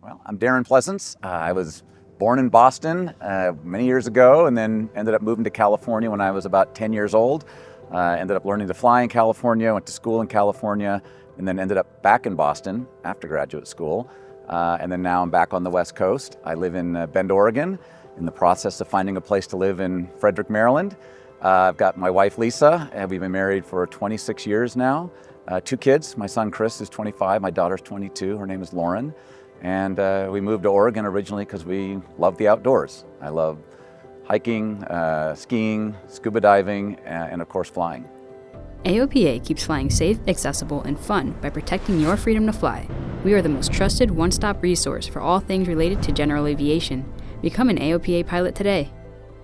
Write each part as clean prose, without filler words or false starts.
Well, I'm Darren Pleasance. I was born in Boston many years ago and then ended up moving to California when I was about 10 years old. Ended up learning to fly in California, went to school in California, and then ended up back in Boston after graduate school. And then now I'm back on the West Coast. I live in Bend, Oregon, in the process of finding a place to live in Frederick, Maryland. I've got my wife, Lisa, and we've been married for 26 years now. 2 kids. My son, Chris, is 25. My daughter's 22. Her name is Lauren. And we moved to Oregon originally because we love the outdoors. I love hiking, skiing, scuba diving, and of course flying. AOPA keeps flying safe, accessible, and fun by protecting your freedom to fly. We are the most trusted one-stop resource for all things related to general aviation. Become an AOPA pilot today.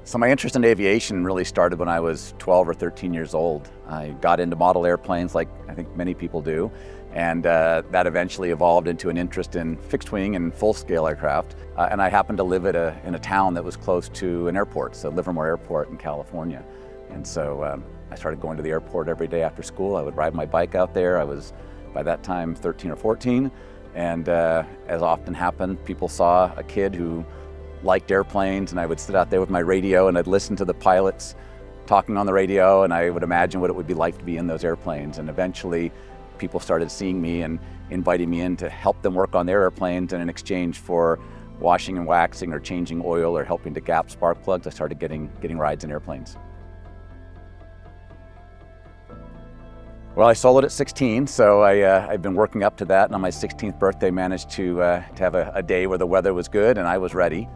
So my interest in aviation really started when I was 12 or 13 years old. I got into model airplanes like I think many people do, and that eventually evolved into an interest in fixed wing and full-scale aircraft. And I happened to live in a town that was close to an airport, so Livermore Airport in California. And so I started going to the airport every day after school. I would ride my bike out there. I was, by that time, 13 or 14. And as often happened, people saw a kid who liked airplanes, and I would sit out there with my radio and I'd listen to the pilots talking on the radio, and I would imagine what it would be like to be in those airplanes. And eventually people started seeing me and inviting me in to help them work on their airplanes, and in exchange for washing and waxing or changing oil or helping to gap spark plugs, I started getting rides in airplanes. Well, I soloed at 16, so I've been working up to that, and on my 16th birthday managed to have a day where the weather was good and I was ready.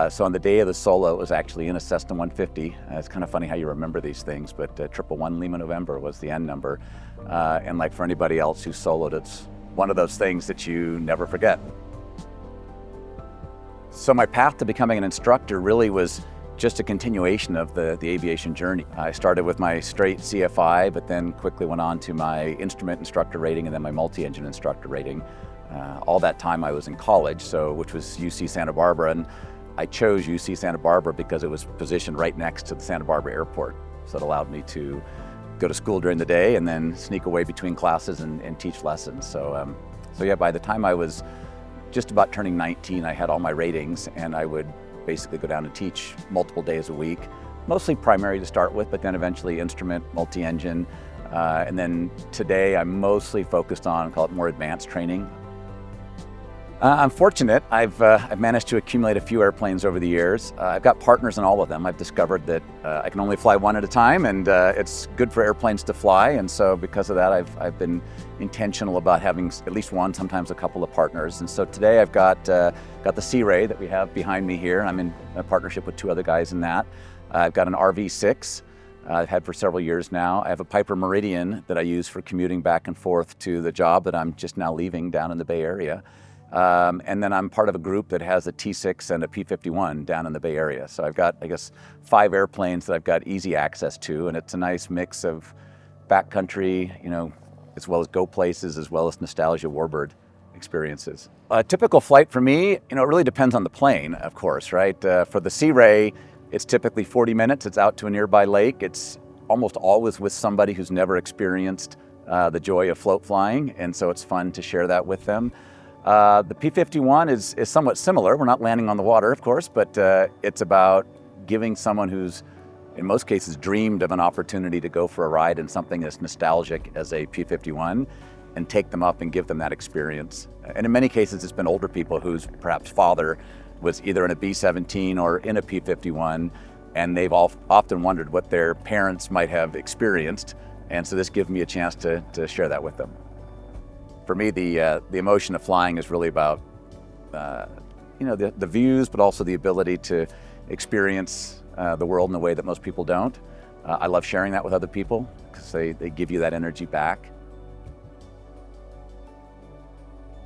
So on the day of the solo, it was actually in a Cessna 150. It's kind of funny how you remember these things, but 111 Lima November was the end number. And like for anybody else who soloed, it's one of those things that you never forget. So my path to becoming an instructor really was just a continuation of the aviation journey. I started with my straight CFI, but then quickly went on to my instrument instructor rating and then my multi-engine instructor rating. All that time I was in college, which was UC Santa Barbara, and I chose UC Santa Barbara because it was positioned right next to the Santa Barbara airport. So it allowed me to go to school during the day and then sneak away between classes and teach lessons. So yeah, by the time I was just about turning 19, I had all my ratings, and I would basically go down and teach multiple days a week, mostly primary to start with, but then eventually instrument, multi-engine. And then today I'm mostly focused on, call it more advanced training. I'm fortunate. I've managed to accumulate a few airplanes over the years. I've got partners in all of them. I've discovered that I can only fly one at a time, and it's good for airplanes to fly. And so because of that, I've been intentional about having at least one, sometimes a couple of partners. And so today I've got the Sea Ray that we have behind me here. I'm in a partnership with 2 other guys in that. I've got an RV6 I've had for several years now. I have a Piper Meridian that I use for commuting back and forth to the job that I'm just now leaving down in the Bay Area. And then I'm part of a group that has a T6 and a P51 down in the Bay Area. So I've got, I guess, 5 airplanes that I've got easy access to, and it's a nice mix of backcountry, as well as go places, as well as nostalgia warbird experiences. A typical flight for me, it really depends on the plane, of course, right? For the Sea Ray, it's typically 40 minutes. It's out to a nearby lake. It's almost always with somebody who's never experienced the joy of float flying, and so it's fun to share that with them. The P51 is somewhat similar. We're not landing on the water, of course, but it's about giving someone who's, in most cases, dreamed of an opportunity to go for a ride in something as nostalgic as a P51 and take them up and give them that experience. And in many cases, it's been older people whose perhaps father was either in a B-17 or in a P-51, and they've often wondered what their parents might have experienced. And so this gives me a chance to share that with them. For me, the emotion of flying is really about, the views, but also the ability to experience the world in a way that most people don't. I love sharing that with other people because they give you that energy back.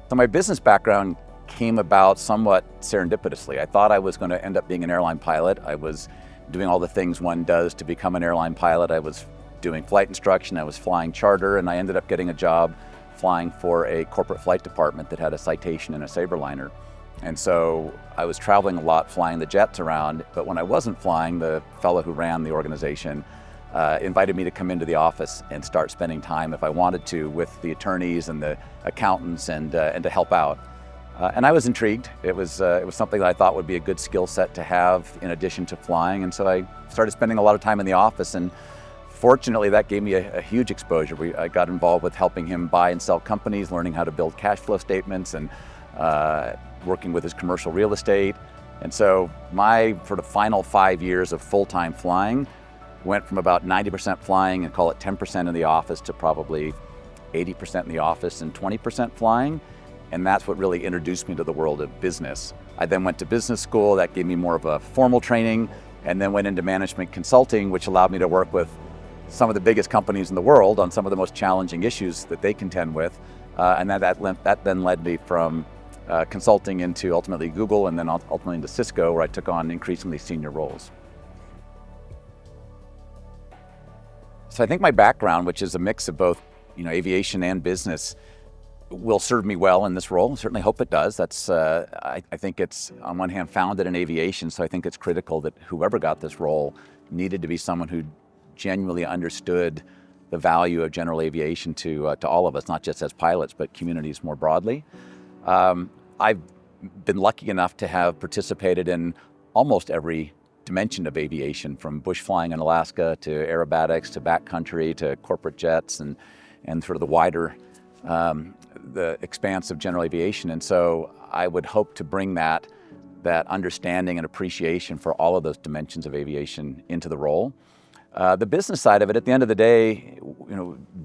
So my business background came about somewhat serendipitously. I thought I was going to end up being an airline pilot. I was doing all the things one does to become an airline pilot. I was doing flight instruction, I was flying charter, and I ended up getting a job flying for a corporate flight department that had a Citation and a Sabreliner. And so I was traveling a lot, flying the jets around, but when I wasn't flying, the fellow who ran the organization invited me to come into the office and start spending time, if I wanted to, with the attorneys and the accountants and to help out. And I was intrigued. It was something that I thought would be a good skill set to have in addition to flying. And so I started spending a lot of time in the office. And fortunately, that gave me a huge exposure. I got involved with helping him buy and sell companies, learning how to build cash flow statements, and working with his commercial real estate. And so my sort of final 5 years of full-time flying went from about 90% flying and call it 10% in the office to probably 80% in the office and 20% flying. And that's what really introduced me to the world of business. I then went to business school. That gave me more of a formal training, and then went into management consulting, which allowed me to work with some of the biggest companies in the world on some of the most challenging issues that they contend with. And that then led me from consulting into ultimately Google, and then ultimately into Cisco, where I took on increasingly senior roles. So I think my background, which is a mix of both, aviation and business, will serve me well in this role. I certainly hope it does. I think it's, on one hand, founded in aviation, so I think it's critical that whoever got this role needed to be someone who genuinely understood the value of general aviation to all of us, not just as pilots, but communities more broadly. I've been lucky enough to have participated in almost every dimension of aviation, from bush flying in Alaska to aerobatics to backcountry to corporate jets and sort of the wider the expanse of general aviation. And so I would hope to bring that understanding and appreciation for all of those dimensions of aviation into the role. The business side of it, at the end of the day,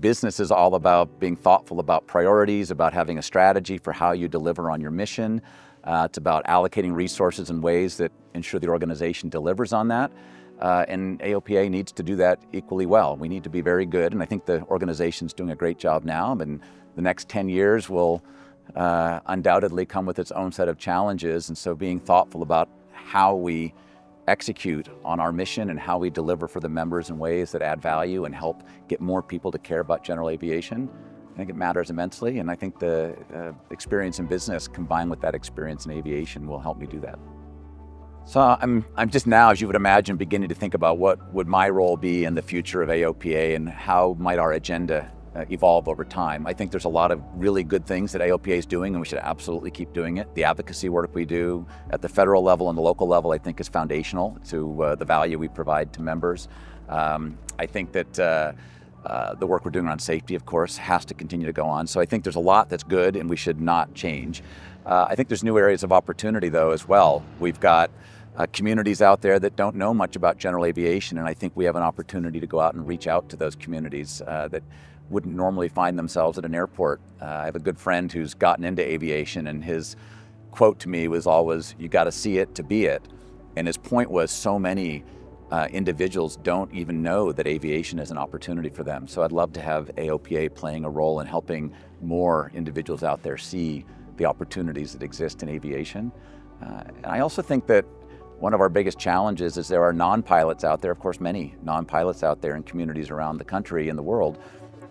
business is all about being thoughtful about priorities, about having a strategy for how you deliver on your mission. It's about allocating resources in ways that ensure the organization delivers on that. And AOPA needs to do that equally well. We need to be very good, and I think the organization's doing a great job now. And the next 10 years will undoubtedly come with its own set of challenges. And so being thoughtful about how we execute on our mission and how we deliver for the members in ways that add value and help get more people to care about general aviation, I think it matters immensely. And I think the experience in business combined with that experience in aviation will help me do that. So I'm just now, as you would imagine, beginning to think about what would my role be in the future of AOPA and how might our agenda evolve over time. I think there's a lot of really good things that AOPA is doing, and we should absolutely keep doing it. The advocacy work we do at the federal level and the local level, I think, is foundational to the value we provide to members. I think that the work we're doing around safety, of course, has to continue to go on. So I think there's a lot that's good and we should not change. I think there's new areas of opportunity, though, as well. We've got communities out there that don't know much about general aviation, and I think we have an opportunity to go out and reach out to those communities that wouldn't normally find themselves at an airport. I have a good friend who's gotten into aviation, and his quote to me was always, "You got to see it to be it." And his point was, so many individuals don't even know that aviation is an opportunity for them. So I'd love to have AOPA playing a role in helping more individuals out there see the opportunities that exist in aviation. And I also think that one of our biggest challenges is there are non-pilots out there, of course many non-pilots out there in communities around the country and the world,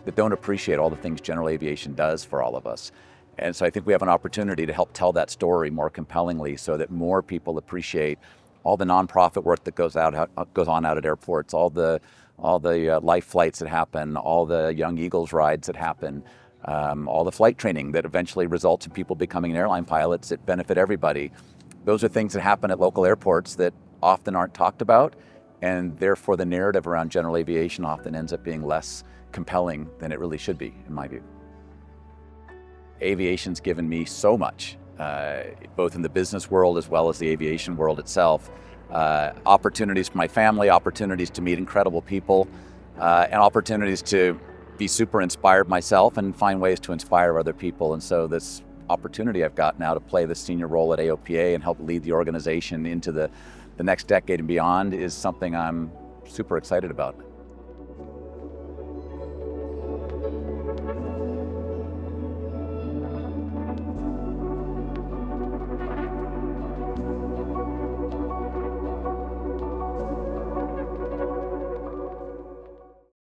that don't appreciate all the things general aviation does for all of us. And so I think we have an opportunity to help tell that story more compellingly so that more people appreciate all the nonprofit work that goes on out at airports, all the life flights that happen, all the Young Eagles rides that happen, all the flight training that eventually results in people becoming airline pilots that benefit everybody. Those are things that happen at local airports that often aren't talked about, and therefore the narrative around general aviation often ends up being less compelling than it really should be, in my view. Aviation's given me so much, both in the business world as well as the aviation world itself. Opportunities for my family, opportunities to meet incredible people, and opportunities to be super inspired myself and find ways to inspire other people. And so this opportunity I've got now to play the senior role at AOPA and help lead the organization into the next decade and beyond is something I'm super excited about.